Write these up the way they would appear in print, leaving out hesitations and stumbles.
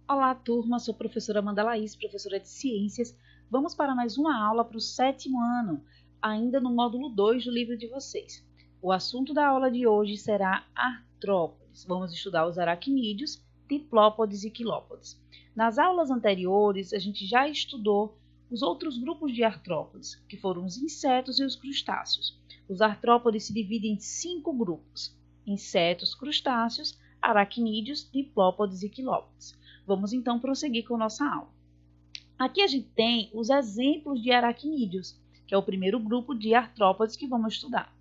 Olá, turma, sou a professora Amanda Laís, professora de Ciências. Vamos para mais uma aula para o 7º ano, ainda no módulo 2 do livro de vocês. O assunto da aula de hoje será artrópodes. Vamos estudar os aracnídeos, diplópodes e quilópodes. Nas aulas anteriores, a gente já estudou os outros grupos de artrópodes, que foram os insetos e os crustáceos. Os artrópodes se dividem em 5 grupos: insetos, crustáceos, aracnídeos, diplópodes e quilópodes. Vamos então prosseguir com nossa aula. Aqui a gente tem os exemplos de aracnídeos, que é o primeiro grupo de artrópodes que vamos estudar.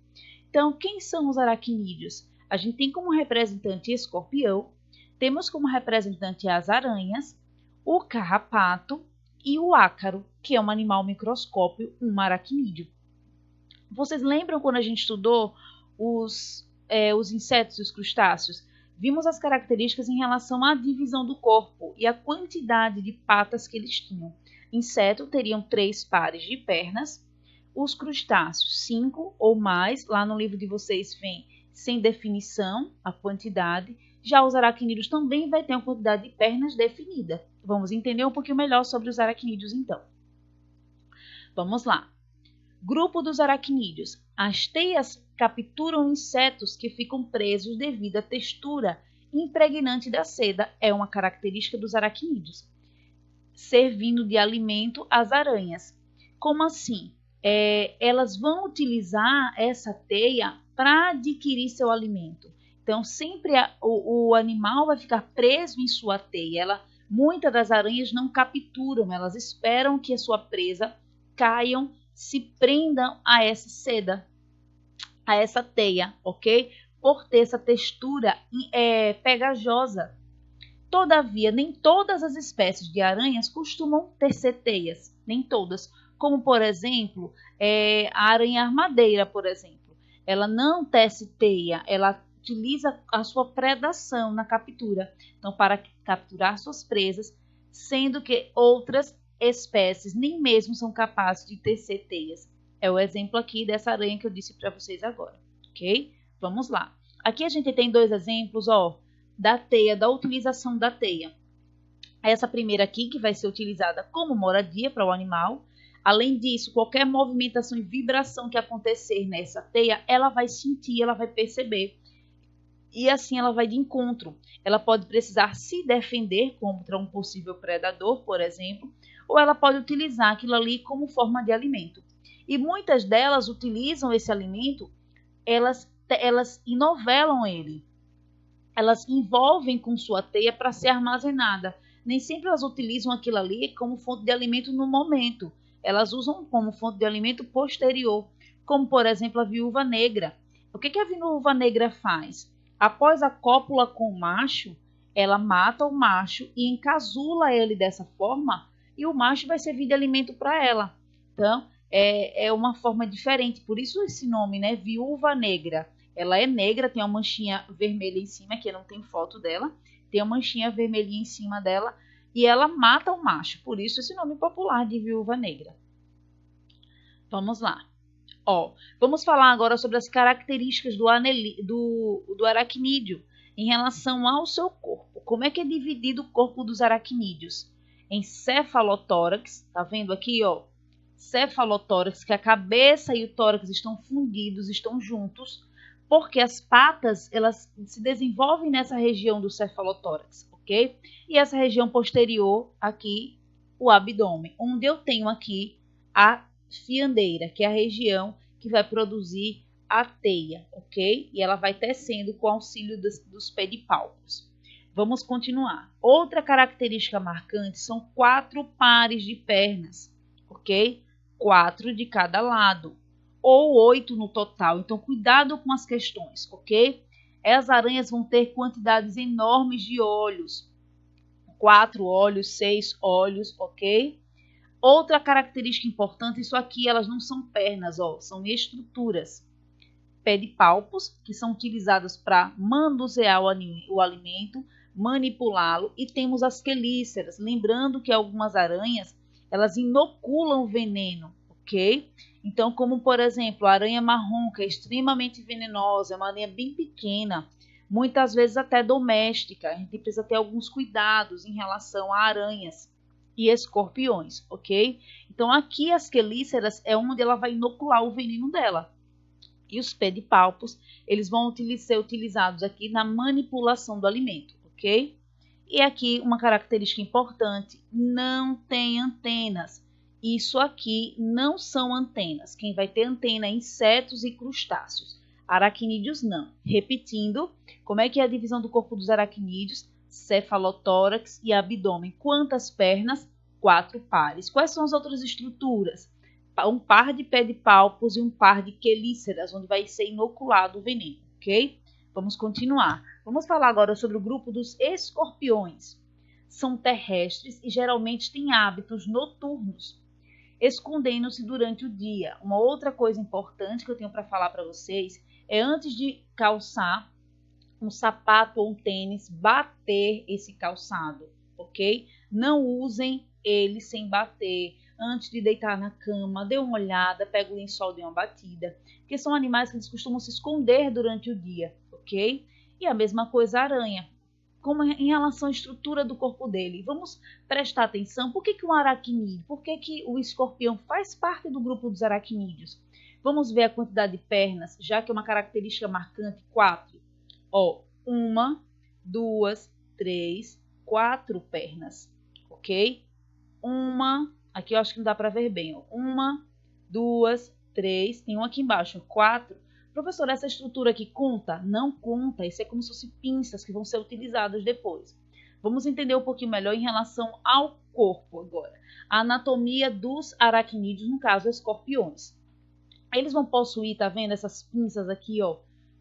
Então, quem são os aracnídeos? A gente tem como representante escorpião, temos como representante as aranhas, o carrapato e o ácaro, que é um animal microscópio, um aracnídeo. Vocês lembram quando a gente estudou os insetos e os crustáceos? Vimos as características em relação à divisão do corpo e a quantidade de patas que eles tinham. Insetos teriam 3 pares de pernas, os crustáceos 5 ou mais. Lá no livro de vocês vem sem definição a quantidade. Já os aracnídeos também vai ter uma quantidade de pernas definida. Vamos entender um pouquinho melhor sobre os aracnídeos então. Vamos lá. Grupo dos aracnídeos. As teias capturam insetos que ficam presos devido à textura impregnante da seda. É uma característica dos aracnídeos. Servindo de alimento às aranhas. Como assim? Elas vão utilizar essa teia para adquirir seu alimento. Então, sempre o animal vai ficar preso em sua teia. Muitas das aranhas não capturam, elas esperam que a sua presa caiam, se prendam a essa seda, a essa teia, ok? Por ter essa textura pegajosa. Todavia, nem todas as espécies de aranhas costumam tecer teias, nem todas. Como, por exemplo, a aranha armadeira, por exemplo. Ela não tece teia, ela utiliza a sua predação na captura. Então, para capturar suas presas, sendo que outras espécies nem mesmo são capazes de tecer teias. É o exemplo aqui dessa aranha que eu disse para vocês agora, ok? Vamos lá. Aqui a gente tem 2 exemplos, da teia, da utilização da teia. Essa primeira aqui, que vai ser utilizada como moradia para o animal. Além disso, qualquer movimentação e vibração que acontecer nessa teia, ela vai sentir, ela vai perceber. E assim ela vai de encontro. Ela pode precisar se defender contra um possível predador, por exemplo, ou ela pode utilizar aquilo ali como forma de alimento. E muitas delas utilizam esse alimento, elas inovelam ele. Elas envolvem com sua teia para ser armazenada. Nem sempre elas utilizam aquilo ali como fonte de alimento no momento. Elas usam como fonte de alimento posterior, como por exemplo a viúva negra. O que a viúva negra faz? Após a cópula com o macho, ela mata o macho e encasula ele dessa forma, e o macho vai servir de alimento para ela. Então, é uma forma diferente, por isso esse nome, né? Viúva negra. Ela é negra, tem uma manchinha vermelha em cima, aqui não tem foto dela, tem uma manchinha vermelhinha em cima dela, e ela mata o macho, por isso esse nome popular de viúva negra. Vamos lá. Vamos falar agora sobre as características do aracnídeo em relação ao seu corpo. Como é que é dividido o corpo dos aracnídeos? Em cefalotórax, tá vendo aqui, cefalotórax, que a cabeça e o tórax estão fundidos, estão juntos, porque as patas, elas se desenvolvem nessa região do cefalotórax, ok? E essa região posterior, aqui, o abdômen, onde eu tenho aqui a fiandeira, que é a região que vai produzir a teia, ok? E ela vai tecendo com auxílio dos pedipalpos. Vamos continuar. Outra característica marcante são 4 pares de pernas, ok? 4 de cada lado, ou 8 no total. Então, cuidado com as questões, ok? As aranhas vão ter quantidades enormes de olhos. 4 olhos, 6 olhos, ok? Outra característica importante, isso aqui, elas não são pernas, são estruturas. Pedipalpos, que são utilizados para manusear o alimento, manipulá-lo, e temos as quelíceras, lembrando que algumas aranhas, elas inoculam veneno, ok? Então, como por exemplo, a aranha marrom, que é extremamente venenosa, é uma aranha bem pequena, muitas vezes até doméstica. A gente precisa ter alguns cuidados em relação a aranhas e escorpiões, ok? Então aqui as quelíceras é onde ela vai inocular o veneno dela. E os pedipalpos, eles vão ser utilizados aqui na manipulação do alimento, ok? E aqui uma característica importante, não tem antenas. Isso aqui não são antenas. Quem vai ter antena é insetos e crustáceos. Aracnídeos não. Repetindo, como é que é a divisão do corpo dos aracnídeos? Cefalotórax e abdômen. Quantas pernas? 4 pares. Quais são as outras estruturas? Um par de pedipalpos e um par de quelíceras, onde vai ser inoculado o veneno, ok? Vamos continuar. Vamos falar agora sobre o grupo dos escorpiões. São terrestres e geralmente têm hábitos noturnos, escondendo-se durante o dia. Uma outra coisa importante que eu tenho para falar para vocês é, antes de calçar um sapato ou um tênis, bater esse calçado, ok? Não usem ele sem bater. Antes de deitar na cama, dê uma olhada, pega o lençol, dê uma batida, porque são animais que eles costumam se esconder durante o dia, ok? E a mesma coisa a aranha, como em relação à estrutura do corpo dele. Vamos prestar atenção, por que um aracnídeo, por que o escorpião faz parte do grupo dos aracnídeos? Vamos ver a quantidade de pernas, já que é uma característica marcante, 4. Ó, 1, 2, 3, 4 pernas, ok? Aqui eu acho que não dá para ver bem. Ó. 1, 2, 3. Tem um aqui embaixo. 4. Professor, essa estrutura aqui conta? Não conta. Isso é como se fossem pinças que vão ser utilizadas depois. Vamos entender um pouquinho melhor em relação ao corpo agora. A anatomia dos aracnídeos, no caso, escorpiões. Eles vão possuir, tá vendo, essas pinças aqui, ó,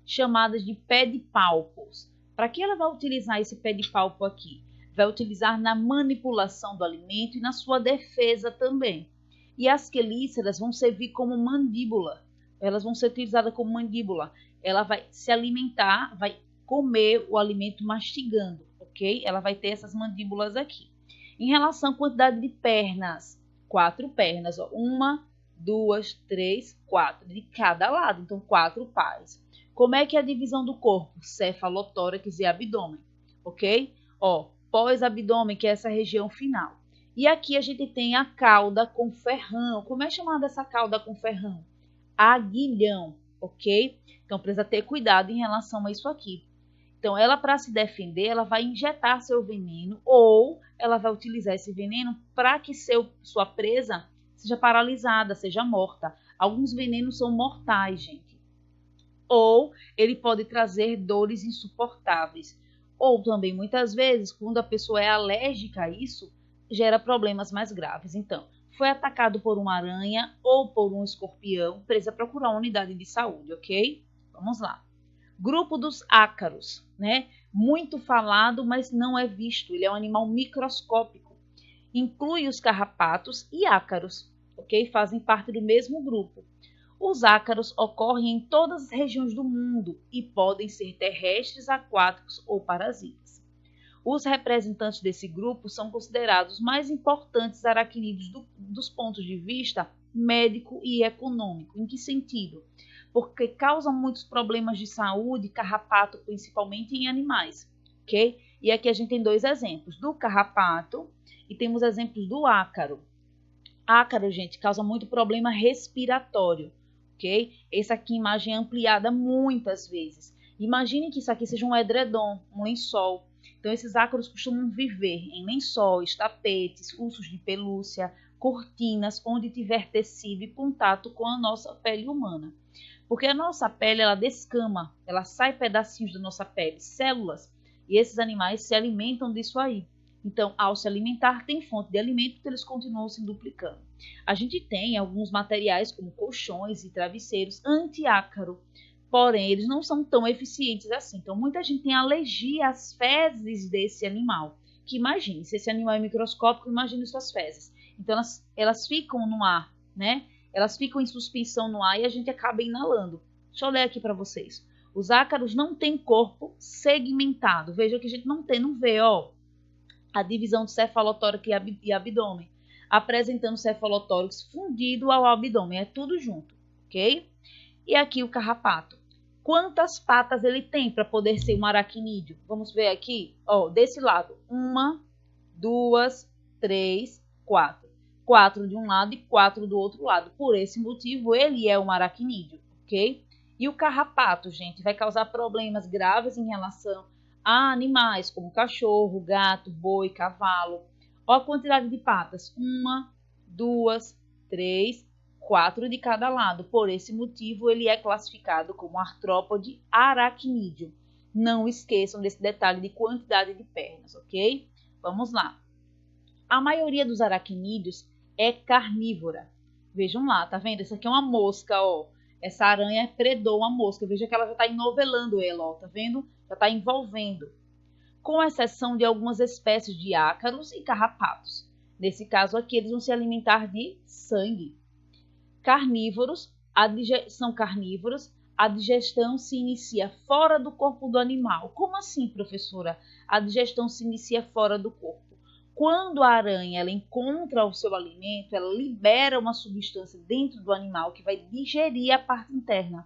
chamadas de pedipalpos. Para que ela vai utilizar esse pedipalpo aqui? Vai utilizar na manipulação do alimento e na sua defesa também. E as quelíceras vão servir como mandíbula. Elas vão ser utilizadas como mandíbula. Ela vai se alimentar, vai comer o alimento mastigando, ok? Ela vai ter essas mandíbulas aqui. Em relação à quantidade de pernas, 4 pernas, ó. 1, 2, 3, 4 de cada lado, então 4 pares. Como é que é a divisão do corpo? Cefalotórax e abdômen, ok? Ó, pós-abdômen, que é essa região final. E aqui a gente tem a cauda com ferrão. Como é chamada essa cauda com ferrão? Aguilhão, ok? Então precisa ter cuidado em relação a isso aqui. Então ela, para se defender, ela vai injetar seu veneno ou ela vai utilizar esse veneno para que sua presa seja paralisada, seja morta. Alguns venenos são mortais, gente. Ou ele pode trazer dores insuportáveis. Ou também, muitas vezes, quando a pessoa é alérgica a isso, gera problemas mais graves. Então, foi atacado por uma aranha ou por um escorpião, precisa procurar uma unidade de saúde, ok? Vamos lá. Grupo dos ácaros, né? Muito falado, mas não é visto. Ele é um animal microscópico. Inclui os carrapatos e ácaros, ok? Fazem parte do mesmo grupo. Os ácaros ocorrem em todas as regiões do mundo e podem ser terrestres, aquáticos ou parasitas. Os representantes desse grupo são considerados mais importantes aracnídeos dos pontos de vista médico e econômico. Em que sentido? Porque causam muitos problemas de saúde, carrapato principalmente em animais, ok? E aqui a gente tem 2 exemplos, do carrapato e temos exemplos do ácaro. Ácaro, gente, causa muito problema respiratório, ok? Essa aqui imagem é ampliada muitas vezes. Imagine que isso aqui seja um edredom, um lençol. Então, esses ácaros costumam viver em lençóis, tapetes, ursos de pelúcia, cortinas, onde tiver tecido e contato com a nossa pele humana. Porque a nossa pele, ela descama, ela sai pedacinhos da nossa pele, células, e esses animais se alimentam disso aí. Então, ao se alimentar, tem fonte de alimento, então eles continuam se duplicando. A gente tem alguns materiais, como colchões e travesseiros anti-ácaro, porém, eles não são tão eficientes assim. Então, muita gente tem alergia às fezes desse animal. Que imagine, se esse animal é microscópico, imagine suas fezes. Então, elas ficam no ar, né? Elas ficam em suspensão no ar e a gente acaba inalando. Deixa eu ler aqui para vocês. Os ácaros não têm corpo segmentado. Veja que a gente não vê, ó, a divisão do cefalotórax e abdômen, apresentando o cefalotórax fundido ao abdômen. É tudo junto, ok? E aqui o carrapato. Quantas patas ele tem para poder ser um aracnídeo? Vamos ver aqui, ó, desse lado. 1, 2, 3, 4. 4 de um lado e 4 do outro lado. Por esse motivo, ele é um aracnídeo, ok? E o carrapato, gente, vai causar problemas graves em relação a animais como cachorro, gato, boi, cavalo. Olha a quantidade de patas. 1, 2, 3, 4 de cada lado. Por esse motivo, ele é classificado como artrópode aracnídeo. Não esqueçam desse detalhe de quantidade de pernas, ok? Vamos lá. A maioria dos aracnídeos é carnívora. Vejam lá, tá vendo? Essa aqui é uma mosca, ó. Essa aranha predou uma mosca. Veja que ela já está enovelando ela, ó. Tá vendo? Já está envolvendo. Com exceção de algumas espécies de ácaros e carrapatos. Nesse caso aqui, eles vão se alimentar de sangue. São carnívoros, a digestão se inicia fora do corpo do animal. Como assim, professora? A digestão se inicia fora do corpo. Quando a aranha ela encontra o seu alimento, ela libera uma substância dentro do animal que vai digerir a parte interna.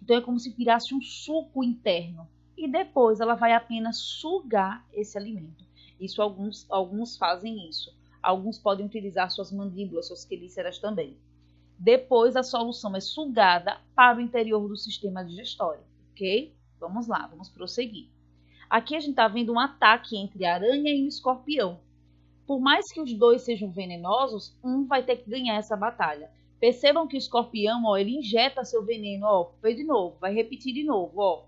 Então é como se virasse um suco interno. E depois ela vai apenas sugar esse alimento. Isso alguns fazem isso. Alguns podem utilizar suas mandíbulas, suas quelíceras também. Depois a solução é sugada para o interior do sistema digestório, ok? Vamos lá, vamos prosseguir. Aqui a gente está vendo um ataque entre a aranha e o escorpião. Por mais que os dois sejam venenosos, um vai ter que ganhar essa batalha. Percebam que o escorpião, ó, ele injeta seu veneno, ó, foi de novo, vai repetir de novo, ó.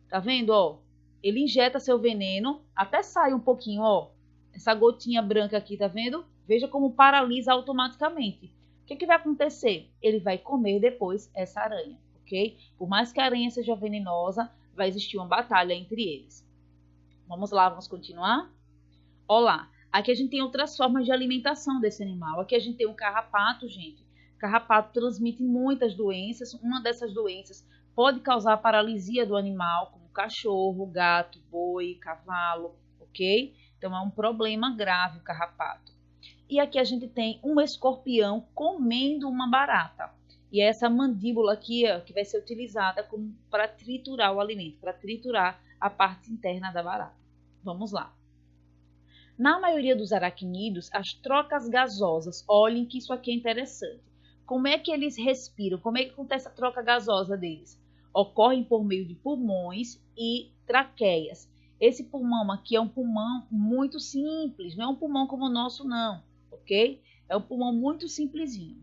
Tá vendo, ó? Ele injeta seu veneno, até sai um pouquinho, ó. Essa gotinha branca aqui, tá vendo? Veja como paralisa automaticamente. O que vai acontecer? Ele vai comer depois essa aranha, ok? Por mais que a aranha seja venenosa, vai existir uma batalha entre eles. Vamos lá, vamos continuar? Olá, aqui a gente tem outras formas de alimentação desse animal. Aqui a gente tem o carrapato, gente. O carrapato transmite muitas doenças. Uma dessas doenças pode causar paralisia do animal, como cachorro, gato, boi, cavalo, ok? Então é um problema grave o carrapato. E aqui a gente tem um escorpião comendo uma barata. E é essa mandíbula aqui, ó, que vai ser utilizada para triturar o alimento, para triturar a parte interna da barata. Vamos lá. Na maioria dos aracnídeos, as trocas gasosas, olhem que isso aqui é interessante. Como é que eles respiram? Como é que acontece a troca gasosa deles? Ocorrem por meio de pulmões e traqueias. Esse pulmão aqui é um pulmão muito simples, não é um pulmão como o nosso não, ok? É um pulmão muito simplesinho.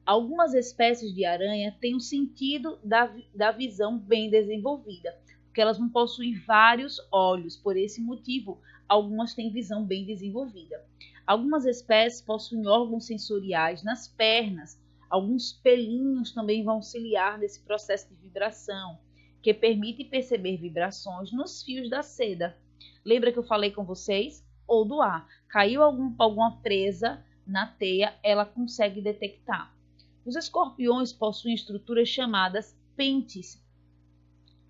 Algumas espécies de aranha têm um sentido da visão bem desenvolvida, porque elas não possuem vários olhos, por esse motivo, algumas têm visão bem desenvolvida. Algumas espécies possuem órgãos sensoriais nas pernas, alguns pelinhos também vão auxiliar nesse processo de vibração, que permite perceber vibrações nos fios da seda. Lembra que eu falei com vocês? Ou do ar. Caiu alguma presa na teia, ela consegue detectar. Os escorpiões possuem estruturas chamadas pentes,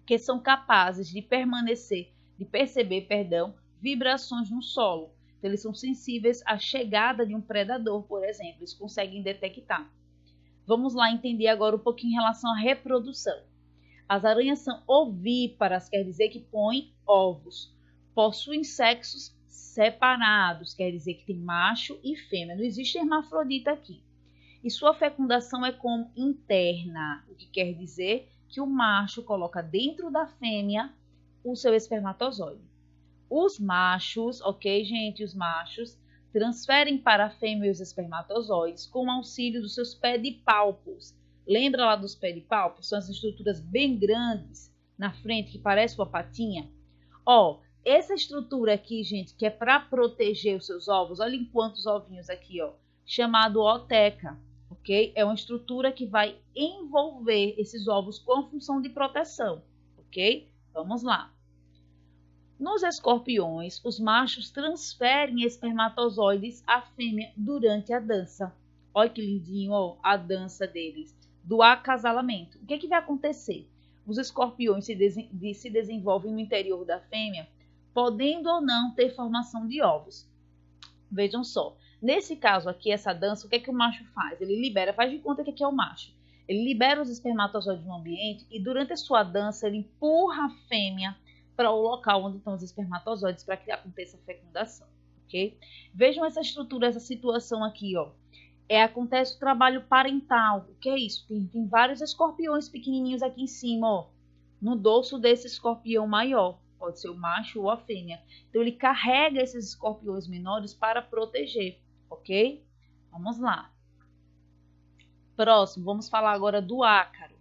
que são capazes de perceber, vibrações no solo. Então, eles são sensíveis à chegada de um predador, por exemplo. Eles conseguem detectar. Vamos lá entender agora um pouquinho em relação à reprodução. As aranhas são ovíparas, quer dizer que põem ovos. Possuem sexos separados, quer dizer que tem macho e fêmea. Não existe hermafrodita aqui. E sua fecundação é como interna, o que quer dizer que o macho coloca dentro da fêmea o seu espermatozoide. Os machos, ok, gente? Os machos transferem para a fêmea os espermatozoides com o auxílio dos seus pedipalpos. Lembra lá dos pedipalpos? São as estruturas bem grandes na frente que parece uma patinha. Ó, essa estrutura aqui, gente, que é para proteger os seus ovos, olhem quantos ovinhos aqui, ó, chamado ooteca, ok? É uma estrutura que vai envolver esses ovos com função de proteção, ok? Vamos lá. Nos escorpiões, os machos transferem espermatozoides à fêmea durante a dança. Olha que lindinho, ó, a dança deles, do acasalamento. O que vai acontecer? Os escorpiões se desenvolvem no interior da fêmea, podendo ou não ter formação de ovos. Vejam só, nesse caso aqui, essa dança, o que o macho faz? Ele libera, faz de conta que aqui é o macho. Ele libera os espermatozoides no ambiente e durante a sua dança ele empurra a fêmea para o local onde estão os espermatozoides para que aconteça a fecundação, ok? Vejam essa estrutura, essa situação aqui, ó. Acontece o trabalho parental. O que é isso? Tem vários escorpiões pequenininhos aqui em cima, ó, no dorso desse escorpião maior. Pode ser o macho ou a fêmea. Então, ele carrega esses escorpiões menores para proteger, ok? Vamos lá. Próximo, vamos falar agora do ácaro.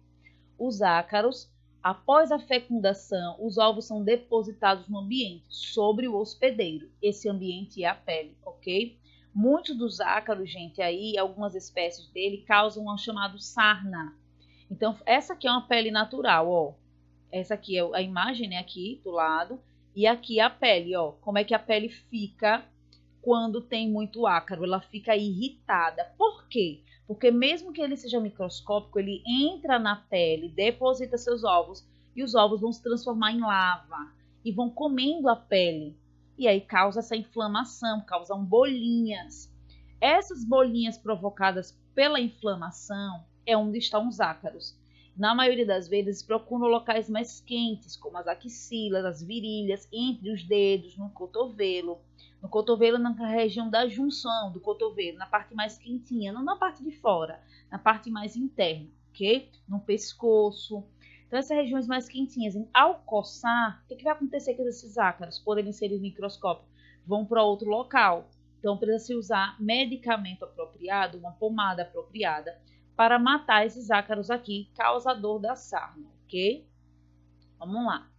Os ácaros, após a fecundação, os ovos são depositados no ambiente, sobre o hospedeiro. Esse ambiente é a pele, ok? Muitos dos ácaros, gente, aí, algumas espécies dele, causam o chamado sarna. Então, essa aqui é uma pele natural, ó. Essa aqui é a imagem, né, aqui do lado. E aqui a pele, ó. Como é que a pele fica quando tem muito ácaro? Ela fica irritada. Por quê? Porque mesmo que ele seja microscópico, ele entra na pele, deposita seus ovos, e os ovos vão se transformar em lava e vão comendo a pele. E aí causa essa inflamação, causam bolinhas. Essas bolinhas provocadas pela inflamação é onde estão os ácaros. Na maioria das vezes procuram locais mais quentes, como as axilas, as virilhas, entre os dedos, no cotovelo. No cotovelo, na região da junção do cotovelo, na parte mais quentinha, não na parte de fora, na parte mais interna, ok? No pescoço. Então, essas regiões mais quentinhas, ao coçar, o que vai acontecer com esses ácaros? Poderem ser microscópicos, vão para outro local. Então, precisa-se usar medicamento apropriado, uma pomada apropriada, para matar esses ácaros aqui, causador da sarna, ok? Vamos lá.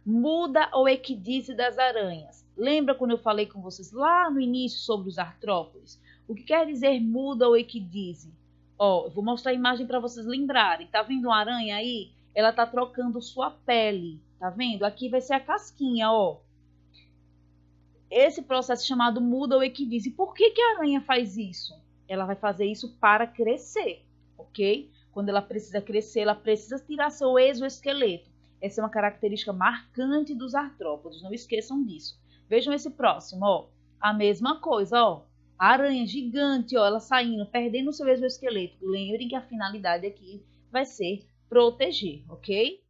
Muda ou equidise das aranhas. Lembra quando eu falei com vocês lá no início sobre os artrópodes? O que quer dizer muda ou equidise? Ó, eu vou mostrar a imagem para vocês lembrarem. Tá vendo uma aranha aí? Ela tá trocando sua pele. Tá vendo? Aqui vai ser a casquinha, ó. Esse processo chamado muda ou equidise. Por que a aranha faz isso? Ela vai fazer isso para crescer, ok? Quando ela precisa crescer, ela precisa tirar seu exoesqueleto. Essa é uma característica marcante dos artrópodes, não esqueçam disso. Vejam esse próximo, ó. A mesma coisa, ó. A aranha gigante, ó, ela saindo, perdendo o seu exoesqueleto. Lembrem que a finalidade aqui vai ser proteger, ok?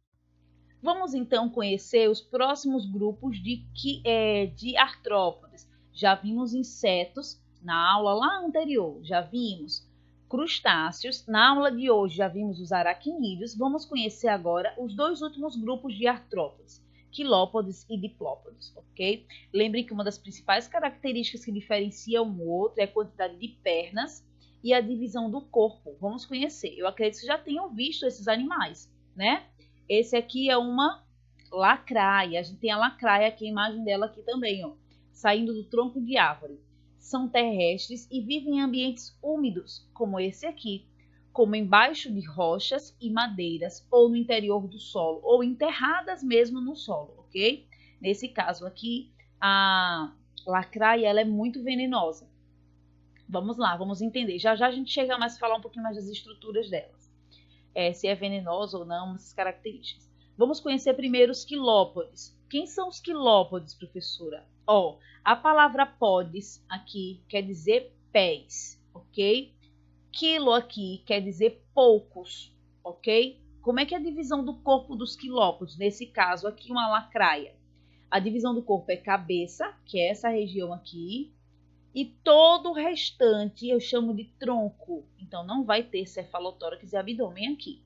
Vamos então conhecer os próximos grupos de artrópodes. Já vimos insetos na aula lá anterior, já vimos crustáceos. Na aula de hoje já vimos os aracnídeos. Vamos conhecer agora os dois últimos grupos de artrópodes, quilópodes e diplópodes, ok? Lembre que uma das principais características que diferencia um outro é a quantidade de pernas e a divisão do corpo. Vamos conhecer. Eu acredito que vocês já tenham visto esses animais, né? Esse aqui é uma lacraia. A gente tem a lacraia aqui, a imagem dela aqui também, ó, saindo do tronco de árvore. São terrestres e vivem em ambientes úmidos, como esse aqui, como embaixo de rochas e madeiras, ou no interior do solo, ou enterradas mesmo no solo, ok? Nesse caso aqui, a lacraia ela é muito venenosa. Vamos lá, vamos entender. Já já a gente chega mais a falar um pouquinho mais das estruturas delas. Se é venenosa ou não, essas características. Vamos conhecer primeiro os quilópodes. Quem são os quilópodes, professora? Ó, a palavra podes aqui quer dizer pés, ok? Quilo aqui quer dizer poucos, ok? Como é que é a divisão do corpo dos quilópodes? Nesse caso aqui, uma lacraia. A divisão do corpo é cabeça, que é essa região aqui, e todo o restante eu chamo de tronco. Então, não vai ter cefalotórax e abdômen aqui.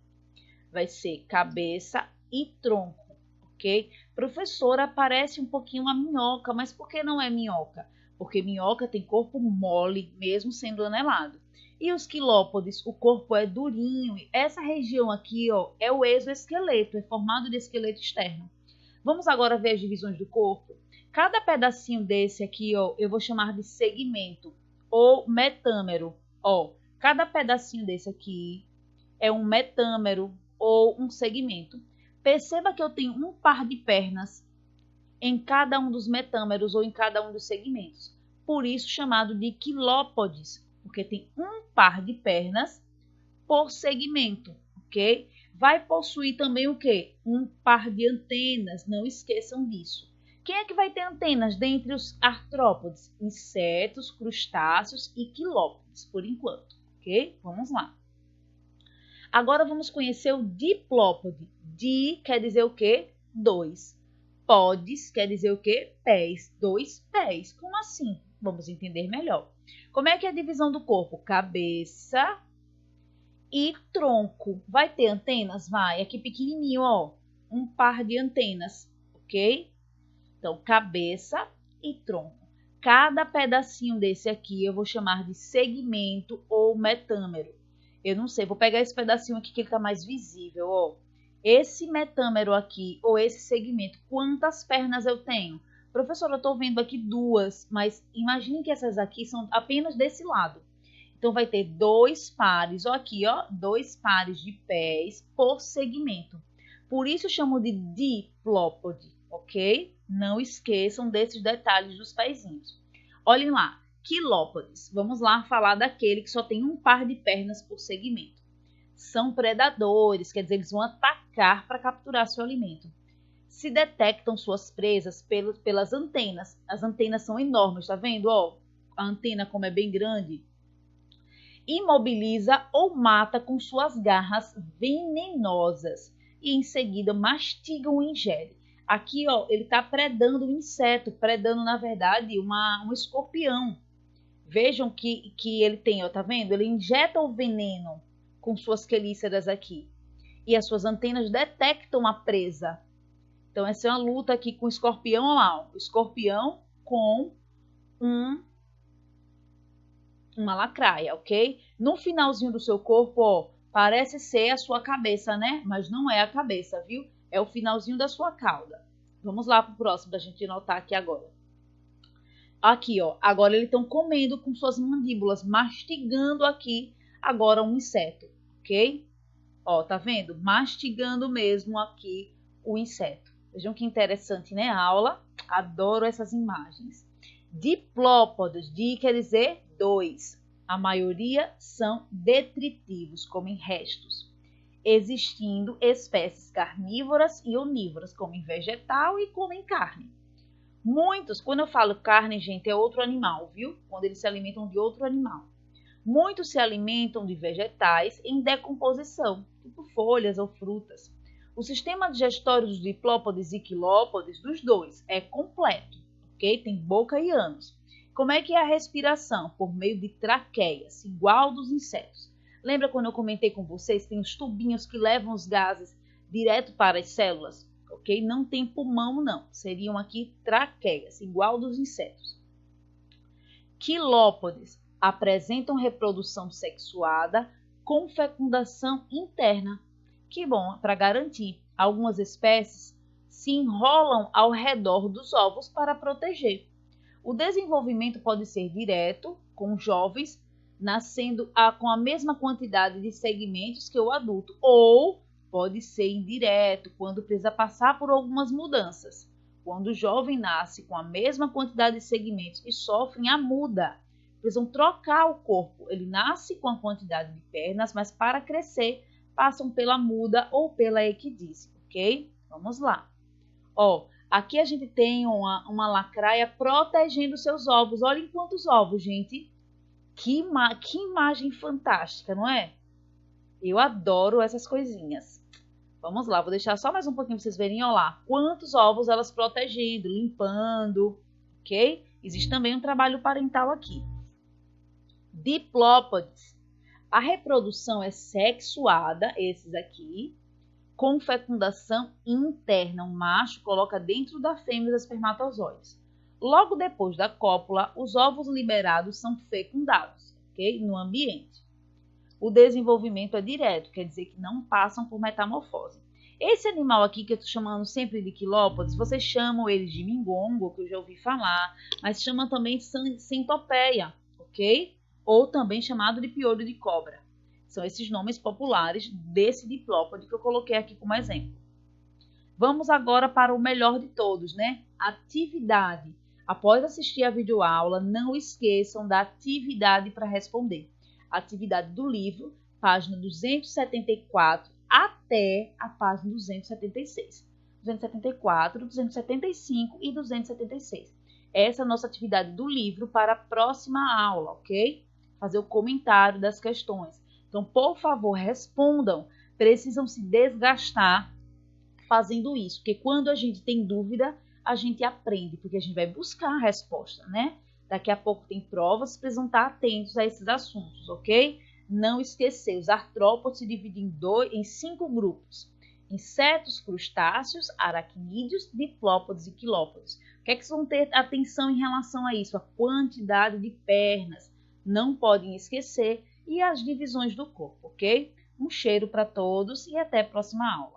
Vai ser cabeça e tronco, ok? Professora, parece um pouquinho uma minhoca, mas por que não é minhoca? Porque minhoca tem corpo mole, mesmo sendo anelado. E os quilópodes, o corpo é durinho. Essa região aqui, ó, é o exoesqueleto, é formado de esqueleto externo. Vamos agora ver as divisões do corpo. Cada pedacinho desse aqui, ó, eu vou chamar de segmento ou metâmero. Ó, cada pedacinho desse aqui é um metâmero ou um segmento. Perceba que eu tenho um par de pernas em cada um dos metâmeros ou em cada um dos segmentos. Por isso chamado de quilópodes, porque tem um par de pernas por segmento, ok? Vai possuir também o quê? Um par de antenas, não esqueçam disso. Quem é que vai ter antenas dentre os artrópodes? Insetos, crustáceos e quilópodes, por enquanto, ok? Vamos lá. Agora vamos conhecer o diplópode. Di quer dizer o quê? Dois. Podes quer dizer o quê? Pés. Dois pés. Como assim? Vamos entender melhor. Como é que é a divisão do corpo? Cabeça e tronco. Vai ter antenas? Vai. Aqui pequenininho, ó. Um par de antenas, ok? Então, cabeça e tronco. Cada pedacinho desse aqui eu vou chamar de segmento ou metâmero. Eu não sei, vou pegar esse pedacinho aqui que ele está mais visível, ó. Esse metâmero aqui, ou esse segmento, quantas pernas eu tenho? Professora, eu estou vendo aqui duas, mas imagine que essas aqui são apenas desse lado. Então, vai ter dois pares, ó aqui, ó, dois pares de pés por segmento. Por isso, eu chamo de diplópode, ok? Não esqueçam desses detalhes dos pezinhos. Olhem lá, quilópodes. Vamos lá falar daquele que só tem um par de pernas por segmento. São predadores, quer dizer, eles vão atacar para capturar seu alimento. Se detectam suas presas pelas antenas. As antenas são enormes, tá vendo? Ó, a antena como é bem grande. Imobiliza ou mata com suas garras venenosas e em seguida mastigam e ingere. Aqui, ó, ele está predando o inseto, predando, na verdade, um escorpião. Vejam que ele tem, ó, tá vendo? Ele injeta o veneno com suas quelíceras aqui. E as suas antenas detectam a presa. Então, essa é uma luta aqui com o escorpião, ó lá, ó. O escorpião com uma lacraia, ok? No finalzinho do seu corpo, ó, parece ser a sua cabeça, né? Mas não é a cabeça, viu? É o finalzinho da sua cauda. Vamos lá para o próximo, para a gente notar aqui agora. Aqui, ó. Agora eles estão comendo com suas mandíbulas, mastigando aqui agora um inseto, ok? Ó, tá vendo? Mastigando mesmo aqui o inseto. Vejam que interessante, né? A aula. Adoro essas imagens. Diplópodes, di quer dizer dois. A maioria são detritivos, comem restos. Existindo espécies carnívoras e onívoras, comem vegetal e comem carne. Muitos, quando eu falo carne, gente, é outro animal, viu? Quando eles se alimentam de outro animal. Muitos se alimentam de vegetais em decomposição, tipo folhas ou frutas. O sistema digestório dos diplópodes e quilópodes, dos dois, é completo, ok? Tem boca e ânus. Como é que é a respiração? Por meio de traqueias, igual dos insetos. Lembra quando eu comentei com vocês, tem os tubinhos que levam os gases direto para as células, ok? Não tem pulmão, não. Seriam aqui traqueias, igual dos insetos. Quilópodes apresentam reprodução sexuada com fecundação interna. Que bom, para garantir. Algumas espécies se enrolam ao redor dos ovos para proteger. O desenvolvimento pode ser direto, com jovens nascendo com a mesma quantidade de segmentos que o adulto, ou pode ser indireto, quando precisa passar por algumas mudanças. Quando o jovem nasce com a mesma quantidade de segmentos e sofrem a muda, precisam trocar o corpo. Ele nasce com a quantidade de pernas, mas para crescer passam pela muda ou pela equidície, ok? Vamos lá. Ó, aqui a gente tem uma lacraia protegendo seus ovos. Olhem quantos ovos, gente. Que imagem fantástica, não é? Eu adoro essas coisinhas. Vamos lá, vou deixar só mais um pouquinho para vocês verem, ó lá. Quantos ovos elas protegendo, limpando, ok? Existe também um trabalho parental aqui. Diplópodes. A reprodução é sexuada, esses aqui, com fecundação interna. O macho coloca dentro da fêmea os espermatozoides. Logo depois da cópula, os ovos liberados são fecundados, ok? No ambiente. O desenvolvimento é direto, quer dizer que não passam por metamorfose. Esse animal aqui que eu estou chamando sempre de quilópodes, vocês chamam ele de mingongo, que eu já ouvi falar, mas chamam também centopeia, ok? Ou também chamado de piolho de cobra. São esses nomes populares desse diplópode que eu coloquei aqui como exemplo. Vamos agora para o melhor de todos, né? Atividade. Após assistir a videoaula, não esqueçam da atividade para responder. Atividade do livro, página 274 até a página 276. 274, 275 e 276. Essa é a nossa atividade do livro para a próxima aula, ok? Fazer o comentário das questões. Então, por favor, respondam. Precisam se desgastar fazendo isso, porque quando a gente tem dúvida, a gente aprende, porque a gente vai buscar a resposta, né? Daqui a pouco tem provas, precisam estar atentos a esses assuntos, ok? Não esquecer, os artrópodes se dividem em 5 grupos. Insetos, crustáceos, aracnídeos, diplópodes e quilópodes. O que é que vocês vão ter atenção em relação a isso? A quantidade de pernas, não podem esquecer, e as divisões do corpo, ok? Um cheiro para todos e até a próxima aula.